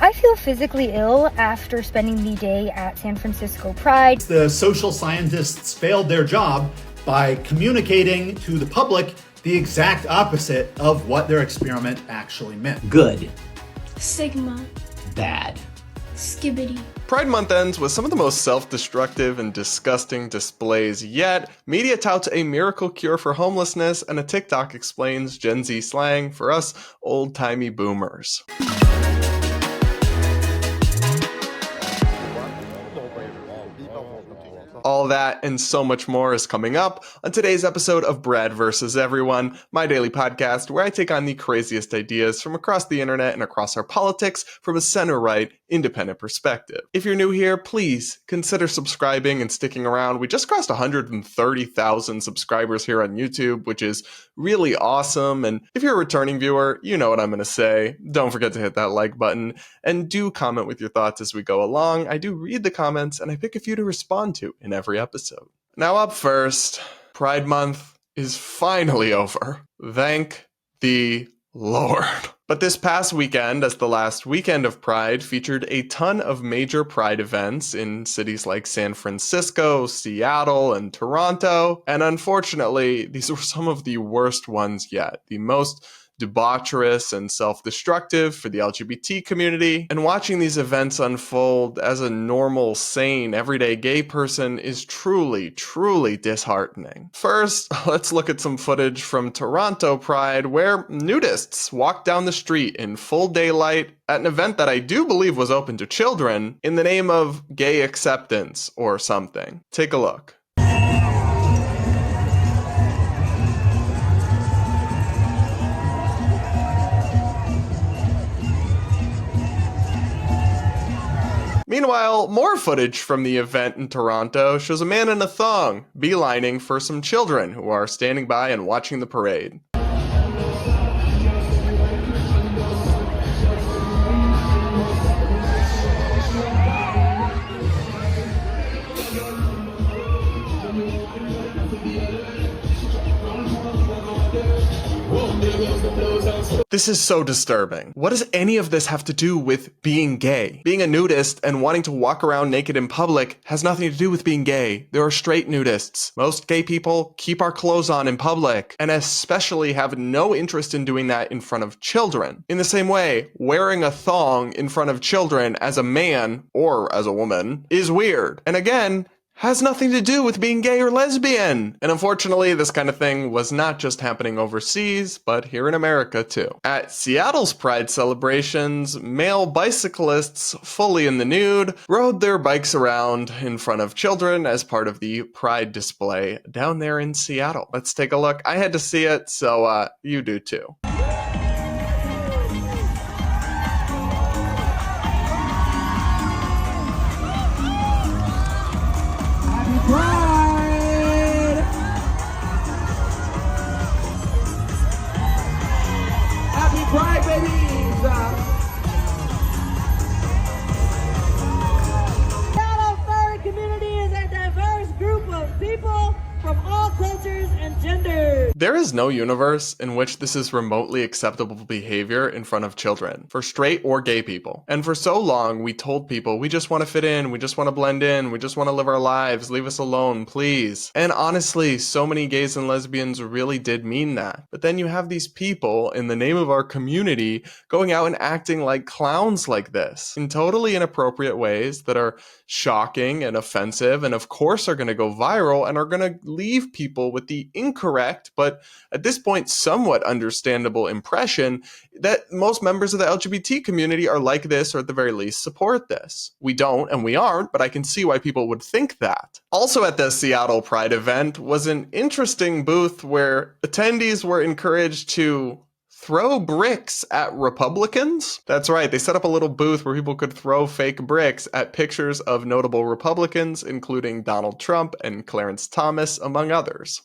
I feel physically ill after spending the day at San Francisco Pride. The social scientists failed their job by communicating to the public the exact opposite of what their experiment actually meant. Good. Sigma. Bad. Skibbity. Pride Month ends with some of the most self-destructive and disgusting displays yet. Media touts a miracle cure for homelessness, and a TikTok explains Gen Z slang for us old-timey boomers. All that and so much more is coming up on today's episode of Brad vs. Everyone, my daily podcast where I take on the craziest ideas from across the internet and across our politics from a center-right, independent perspective. If you're new here, please consider subscribing and sticking around. We just crossed 130,000 subscribers here on YouTube, which is really awesome. And if you're a returning viewer, you know what I'm going to say. Don't forget to hit that like button and do comment with your thoughts as we go along. I do read the comments and I pick a few to respond to in every episode. Now up first, Pride Month is finally over. Thank the Lord. But this past weekend, as the last weekend of Pride, featured a ton of major Pride events in cities like San Francisco, Seattle, and Toronto. And unfortunately, these were some of the worst ones yet. The most debaucherous and self-destructive for the LGBT community. And watching these events unfold as a normal, sane, everyday gay person is truly, truly disheartening. First, let's look at some footage from Toronto Pride where nudists walked down the street in full daylight at an event that I do believe was open to children in the name of gay acceptance or something. Take a look. Meanwhile, more footage from the event in Toronto shows a man in a thong beelining for some children who are standing by and watching the parade. This is so disturbing. What does any of this have to do with being gay? Being a nudist and wanting to walk around naked in public has nothing to do with being gay. There are straight nudists. Most gay people keep our clothes on in public, and especially have no interest in doing that in front of children. In the same way, wearing a thong in front of children as a man, or as a woman, is weird. And again, has nothing to do with being gay or lesbian. And unfortunately, this kind of thing was not just happening overseas, but here in America too. At Seattle's Pride celebrations, male bicyclists, fully in the nude, rode their bikes around in front of children as part of the Pride display down there in Seattle. Let's take a look. I had to see it, so you do too. Pride! Happy Pride, babies! Seattle furry community is a diverse group of people from all cultures and genders. There is no universe in which this is remotely acceptable behavior in front of children, for straight or gay people. And for so long, we told people, we just want to fit in, we just want to blend in, we just want to live our lives, leave us alone, please. And honestly, so many gays and lesbians really did mean that. But then you have these people, in the name of our community, going out and acting like clowns like this, in totally inappropriate ways that are shocking and offensive, and of course are going to go viral, and are going to leave people with the incorrect, but at this point somewhat understandable impression that most members of the LGBT community are like this, or at the very least support this. We don't and we aren't, but I can see why people would think that. Also at the Seattle Pride event was an interesting booth where attendees were encouraged to throw bricks at Republicans. That's right, they set up a little booth where people could throw fake bricks at pictures of notable Republicans, including Donald Trump and Clarence Thomas, among others.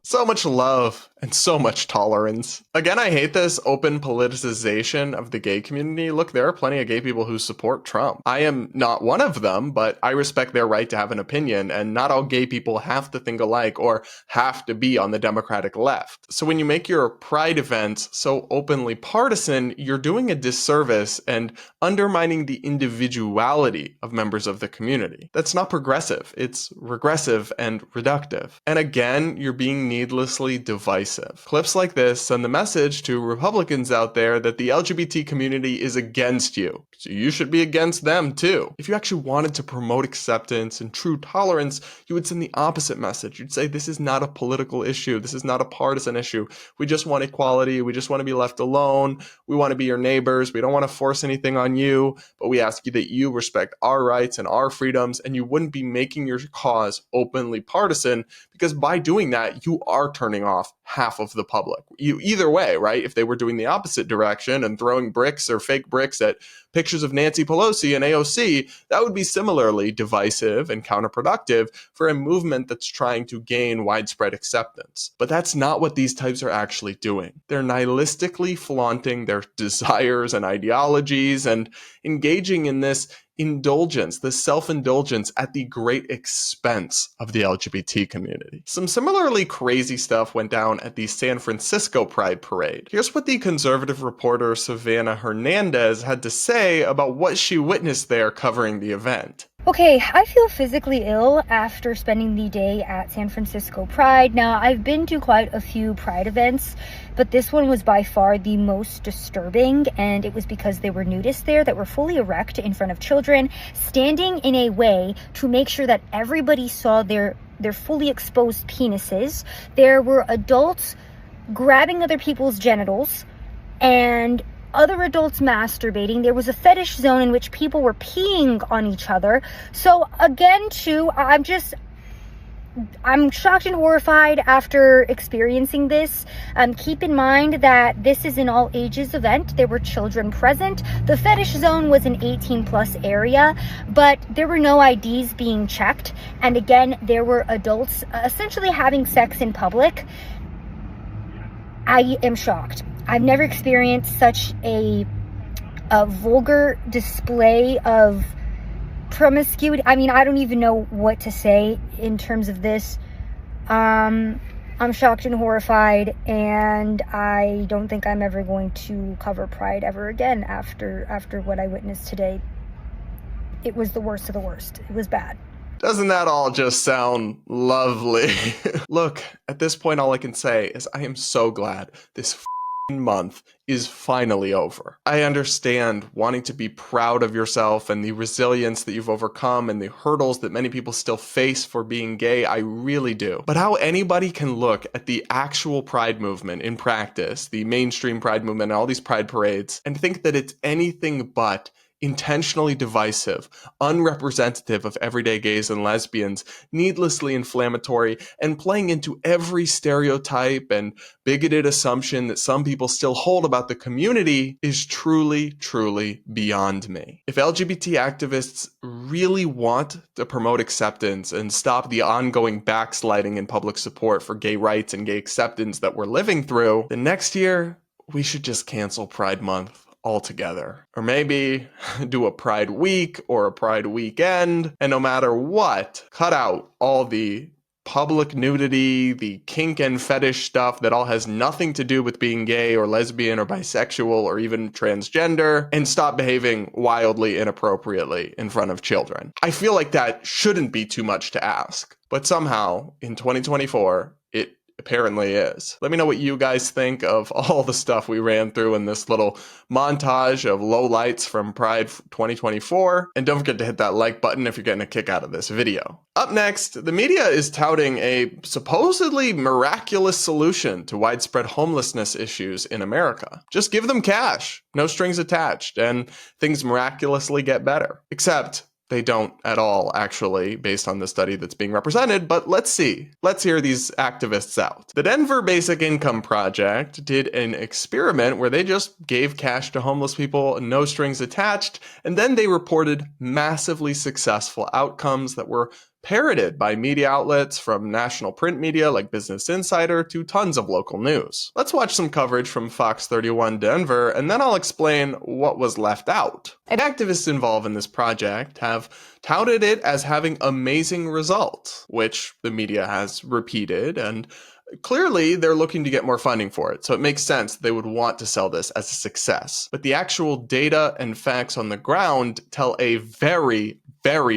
So much love and so much tolerance. Again, I hate this open politicization of the gay community. Look, there are plenty of gay people who support Trump. I am not one of them, but I respect their right to have an opinion, and not all gay people have to think alike or have to be on the Democratic left. So when you make your Pride events so openly partisan, you're doing a disservice and undermining the individuality of members of the community. That's not progressive. It's regressive and reductive. And again, you're being needlessly divisive. Clips like this send the message to Republicans out there that the LGBT community is against you. So you should be against them too. If you actually wanted to promote acceptance and true tolerance, you would send the opposite message. You'd say this is not a political issue. This is not a partisan issue. We just want equality. We just want to be left alone. We want to be your neighbors. We don't want to force anything on you, but we ask you that you respect our rights and our freedoms, and you wouldn't be making your cause openly partisan, because by doing that, you are turning off half of the public. Either way, right? If they were doing the opposite direction and throwing bricks or fake bricks at pictures of Nancy Pelosi and AOC, that would be similarly divisive and counterproductive for a movement that's trying to gain widespread acceptance. But that's not what these types are actually doing. They're nihilistically flaunting their desires and ideologies and engaging in this indulgence, the self-indulgence at the great expense of the LGBT community. Some similarly crazy stuff went down at the San Francisco Pride Parade. Here's what the conservative reporter Savannah Hernandez had to say about what she witnessed there covering the event. Okay, I feel physically ill after spending the day at San Francisco Pride. Now, I've been to quite a few Pride events, but this one was by far the most disturbing, and it was because there were nudists there that were fully erect in front of children, standing in a way to make sure that everybody saw their fully exposed penises. There were adults grabbing other people's genitals, and other adults masturbating. There was a fetish zone in which people were peeing on each other. So again, too, I'm shocked and horrified after experiencing this. Keep in mind that this is an all ages event. There were children present. The fetish zone was an 18 plus area, but there were no IDs being checked. And again, there were adults essentially having sex in public. I am shocked. I've never experienced such a vulgar display of promiscuity. I mean, I don't even know what to say in terms of this. I'm shocked and horrified, and I don't think I'm ever going to cover Pride ever again after what I witnessed today. It was the worst of the worst. It was bad. Doesn't that all just sound lovely? Look, at this point, all I can say is I am so glad this month is finally over. I understand wanting to be proud of yourself and the resilience that you've overcome and the hurdles that many people still face for being gay. I really do. But how anybody can look at the actual Pride movement in practice, the mainstream Pride movement and all these Pride parades, and think that it's anything but intentionally divisive, unrepresentative of everyday gays and lesbians, needlessly inflammatory, and playing into every stereotype and bigoted assumption that some people still hold about the community is truly, truly beyond me. If LGBT activists really want to promote acceptance and stop the ongoing backsliding in public support for gay rights and gay acceptance that we're living through, then next year we should just cancel Pride Month altogether. Or maybe do a Pride Week or a Pride Weekend, and no matter what, cut out all the public nudity, the kink and fetish stuff that all has nothing to do with being gay or lesbian or bisexual or even transgender, and stop behaving wildly inappropriately in front of children. I feel like that shouldn't be too much to ask, but somehow in 2024, it apparently is. Let me know what you guys think of all the stuff we ran through in this little montage of lowlights from Pride 2024. And don't forget to hit that like button if you're getting a kick out of this video. Up next, the media is touting a supposedly miraculous solution to widespread homelessness issues in America. Just give them cash, no strings attached, and things miraculously get better. Except they don't at all, actually, based on the study that's being represented, but let's see. Let's hear these activists out. The Denver Basic Income Project did an experiment where they just gave cash to homeless people, no strings attached, and then they reported massively successful outcomes that were parroted by media outlets from national print media like Business Insider to tons of local news. Let's watch some coverage from Fox 31 Denver, and then I'll explain what was left out. Activists involved in this project have touted it as having amazing results, which the media has repeated, and clearly, they're looking to get more funding for it, so it makes sense they would want to sell this as a success. But the actual data and facts on the ground tell a very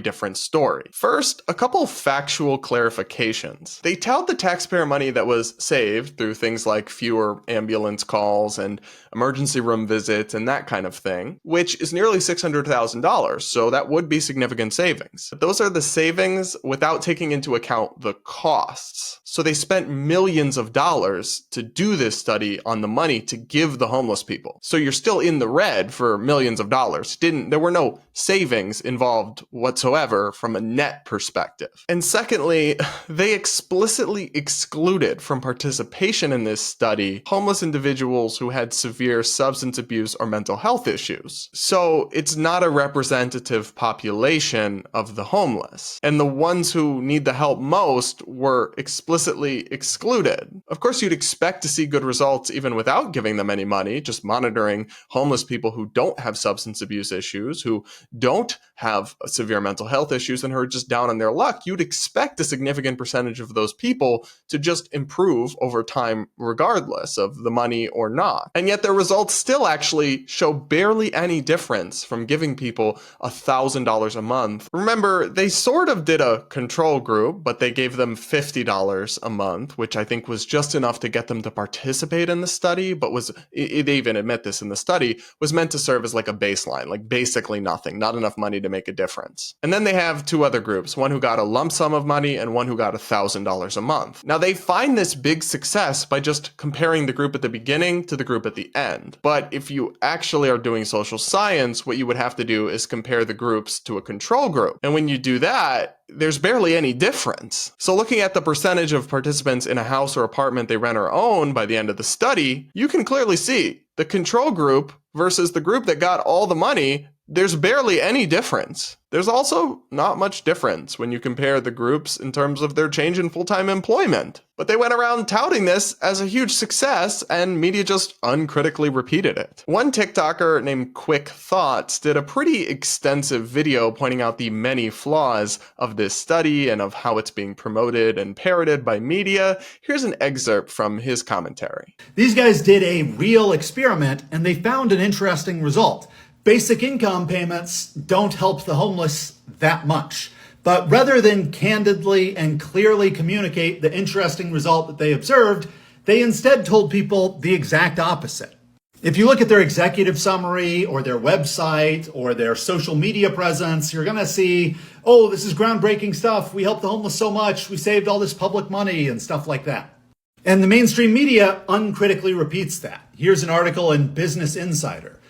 different story. First, a couple factual clarifications. They tout the taxpayer money that was saved through things like fewer ambulance calls and emergency room visits and that kind of thing, which is nearly $600,000, so that would be significant savings. But those are the savings without taking into account the costs. So they spent millions of dollars to do this study on the money to give the homeless people. So you're still in the red for millions of dollars. There were no savings involved whatsoever from a net perspective. And secondly, they explicitly excluded from participation in this study homeless individuals who had severe substance abuse or mental health issues. So it's not a representative population of the homeless. And the ones who need the help most were explicitly excluded. Of course, you'd expect to see good results even without giving them any money, just monitoring homeless people who don't have substance abuse issues, who don't have severe mental health issues and who are just down on their luck. You'd expect a significant percentage of those people to just improve over time regardless of the money or not. And yet their results still actually show barely any difference from giving people $1,000 a month. Remember, they sort of did a control group, but they gave them $50 a month, which I think was just enough to get them to participate in the study, but they even admit this in the study, was meant to serve as like a baseline, like basically nothing, not enough money to make a difference. And then they have two other groups, one who got a lump sum of money and one who got $1,000 a month. Now they find this big success by just comparing the group at the beginning to the group at the end. But if you actually are doing social science, what you would have to do is compare the groups to a control group. And when you do that, there's barely any difference. So looking at the percentage of participants in a house or apartment they rent or own by the end of the study, you can clearly see the control group versus the group that got all the money, there's barely any difference. There's also not much difference when you compare the groups in terms of their change in full-time employment. But they went around touting this as a huge success, and media just uncritically repeated it. One TikToker named Quick Thoughts did a pretty extensive video pointing out the many flaws of this study and of how it's being promoted and parroted by media. Here's an excerpt from his commentary. These guys did a real experiment, and they found an interesting result. Basic income payments don't help the homeless that much. But rather than candidly and clearly communicate the interesting result that they observed, they instead told people the exact opposite. If you look at their executive summary or their website or their social media presence, you're going to see, oh, this is groundbreaking stuff. We helped the homeless so much. We saved all this public money and stuff like that. And the mainstream media uncritically repeats that. Here's an article in Business Insider.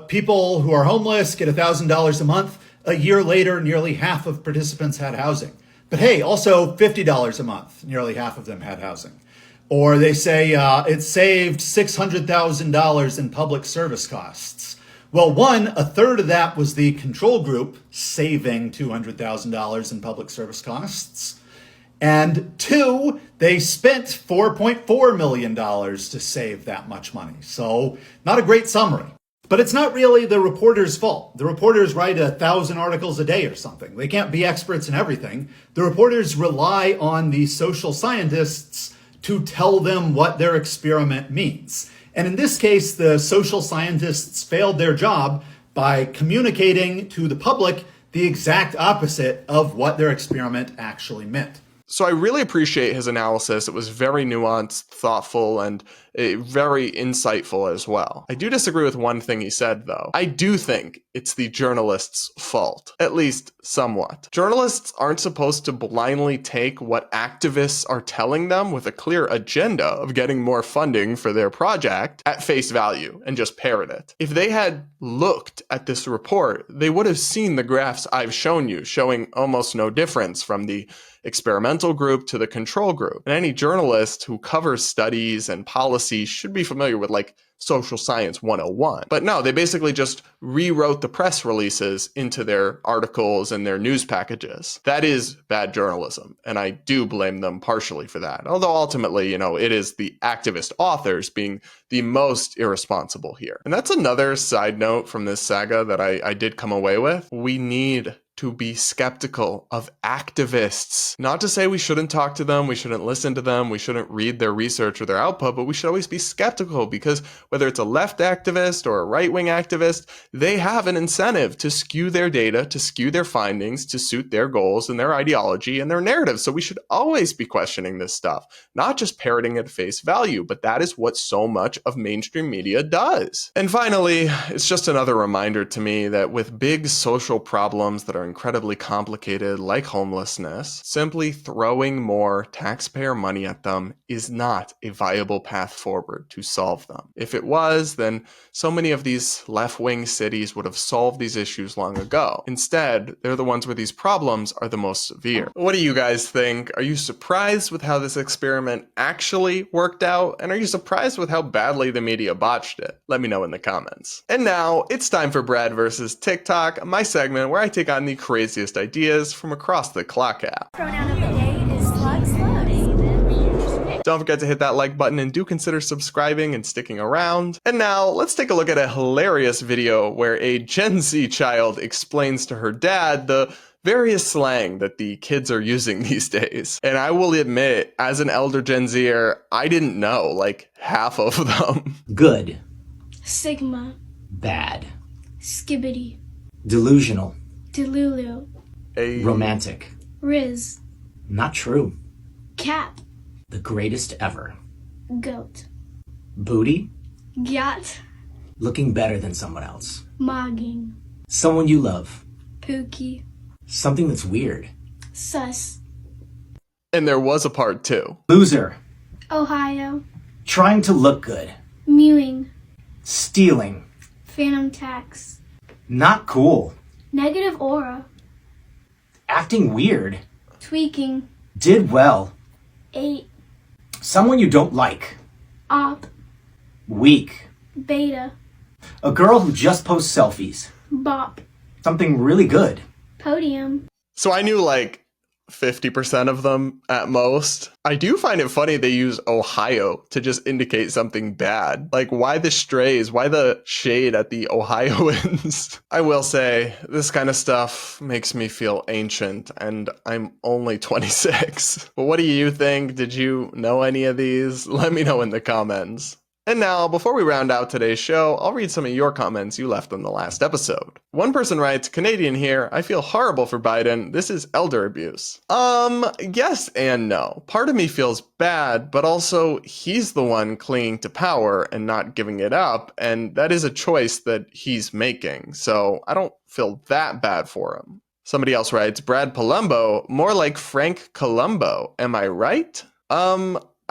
People who are homeless get $1,000 a month. A year later, nearly half of participants had housing. But hey, also $50 a month. Nearly half of them had housing. Or they say it saved $600,000 in public service costs. Well, a third of that was the control group saving $200,000 in public service costs. And two, they spent $4.4 million to save that much money. So not a great summary. But it's not really the reporter's fault. The reporters write 1,000 articles a day or something. They can't be experts in everything. The reporters rely on the social scientists to tell them what their experiment means. And in this case, the social scientists failed their job by communicating to the public the exact opposite of what their experiment actually meant. So I really appreciate his analysis. It was very nuanced, thoughtful, and very insightful as well. I do disagree with one thing he said, though. I do think it's the journalists' fault, at least somewhat. Journalists aren't supposed to blindly take what activists are telling them with a clear agenda of getting more funding for their project at face value and just parrot it. If they had looked at this report, they would have seen the graphs I've shown you, showing almost no difference from the experimental group to the control group. And any journalist who covers studies and policy should be familiar with social science 101. But no, they basically just rewrote the press releases into their articles and their news packages. That is bad journalism, and I do blame them partially for that. Although ultimately, it is the activist authors being the most irresponsible here. And that's another side note from this saga that I did come away with. We need to be skeptical of activists. Not to say we shouldn't talk to them, we shouldn't listen to them, we shouldn't read their research or their output, but we should always be skeptical, because whether it's a left activist or a right-wing activist, they have an incentive to skew their data, to skew their findings, to suit their goals and their ideology and their narrative. So we should always be questioning this stuff, not just parroting at face value, but that is what so much of mainstream media does. And finally, it's just another reminder to me that with big social problems that are incredibly complicated, like homelessness, simply throwing more taxpayer money at them is not a viable path forward to solve them. If it was, then so many of these left-wing cities would have solved these issues long ago. Instead, they're the ones where these problems are the most severe. What do you guys think? Are you surprised with how this experiment actually worked out? And are you surprised with how badly the media botched it? Let me know in the comments. And now, it's time for Brad versus TikTok, my segment where I take on the craziest ideas from across the Clock app. Pronoun of the day is slugs. Don't forget to hit that like button and do consider subscribing and sticking around. And now let's take a look at a hilarious video where a Gen Z child explains to her dad the various slang that the kids are using these days. And I will admit, as an elder Gen Zer, I didn't know like half of them. Good. Sigma. Bad. Skibbity. Delusional. Delulu. Romantic. Riz. Not true. Cap. The greatest ever. Goat. Booty. Gyat. Looking better than someone else. Mogging. Someone you love. Pookie. Something that's weird. Sus. And there was a part 2. Loser. Ohio. Trying to look good. Mewing. Stealing. Phantom tax. Not cool. Negative aura. Acting weird. Tweaking. Did well. 8. Someone you don't like. Op. Weak. Beta. A girl who just posts selfies. Bop. Something really good. Podium. So I knew like 50% of them at most. I do find it funny they use Ohio to just indicate something bad. Like, why the strays? Why the shade at the Ohioans? I will say, this kind of stuff makes me feel ancient, and I'm only 26. But what do you think? Did you know any of these? Let me know in the comments. And now, before we round out today's show, I'll read some of your comments you left on the last episode. One person writes, Canadian here, I feel horrible for Biden. This is elder abuse. Yes and no. Part of me feels bad, but also he's the one clinging to power and not giving it up, and that is a choice that he's making, so I don't feel that bad for him. Somebody else writes, Brad Polumbo, more like Frank Columbo. Am I right?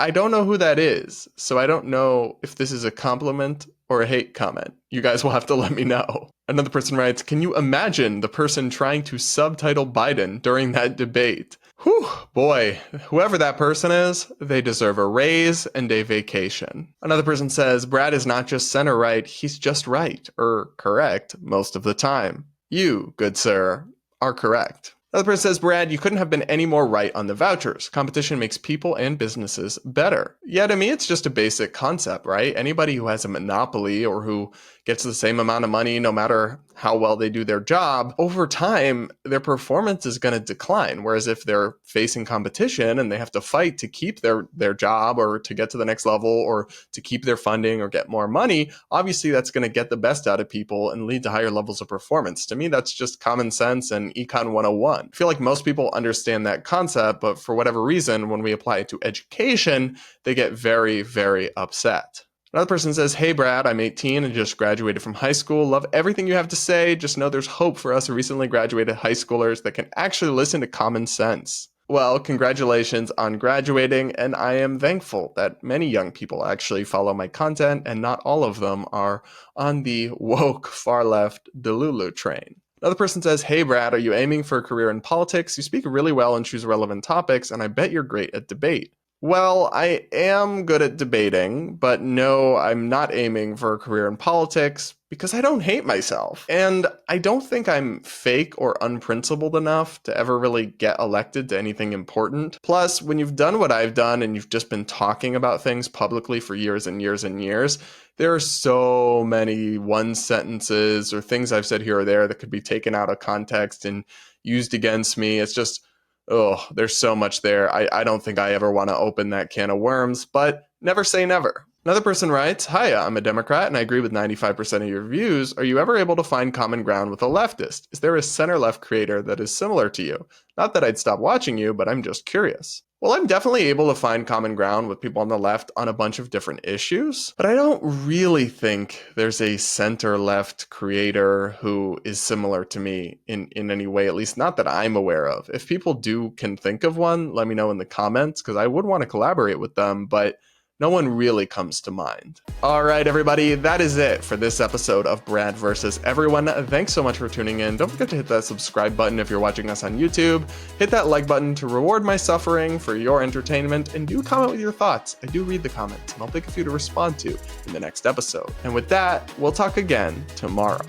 I don't know who that is, so I don't know if this is a compliment or a hate comment. You guys will have to let me know. Another person writes, can you imagine the person trying to subtitle Biden during that debate? Whew, boy, whoever that person is, they deserve a raise and a vacation. Another person says, Brad is not just center right, he's just right, or correct, most of the time. You, good sir, are correct. Another person says, Brad, you couldn't have been any more right on the vouchers. Competition makes people and businesses better. Yeah, to me, it's just a basic concept, right? Anybody who has a monopoly or who gets the same amount of money, no matter how well they do their job, over time, their performance is going to decline. Whereas if they're facing competition and they have to fight to keep their job or to get to the next level or to keep their funding or get more money, obviously that's going to get the best out of people and lead to higher levels of performance. To me, that's just common sense and Econ 101. I feel like most people understand that concept, but for whatever reason, when we apply it to education, they get very, very upset. Another person says, hey Brad, I'm 18 and just graduated from high school. Love everything you have to say. Just know there's hope for us recently graduated high schoolers that can actually listen to common sense. Well, congratulations on graduating, and I am thankful that many young people actually follow my content and not all of them are on the woke far left Delulu train. Another person says, hey Brad, are you aiming for a career in politics? You speak really well and choose relevant topics, and I bet you're great at debate. Well, I am good at debating, but no, I'm not aiming for a career in politics because I don't hate myself. And I don't think I'm fake or unprincipled enough to ever really get elected to anything important. Plus, when you've done what I've done and you've just been talking about things publicly for years and years and years, there are so many one sentences or things I've said here or there that could be taken out of context and used against me. It's just, oh, there's so much there. I don't think I ever want to open that can of worms, but never say never. Another person writes, "Hi, I'm a Democrat and I agree with 95% of your views. Are you ever able to find common ground with a leftist? Is there a center-left creator that is similar to you? Not that I'd stop watching you, but I'm just curious." Well, I'm definitely able to find common ground with people on the left on a bunch of different issues, but I don't really think there's a center-left creator who is similar to me in any way, at least not that I'm aware of. If people can think of one, let me know in the comments, because I would want to collaborate with them, but no one really comes to mind. All right, everybody, that is it for this episode of Brad versus Everyone. Thanks so much for tuning in. Don't forget to hit that subscribe button if you're watching us on YouTube. Hit that like button to reward my suffering for your entertainment, and do comment with your thoughts. I do read the comments, and I'll pick a few to respond to in the next episode. And with that, we'll talk again tomorrow.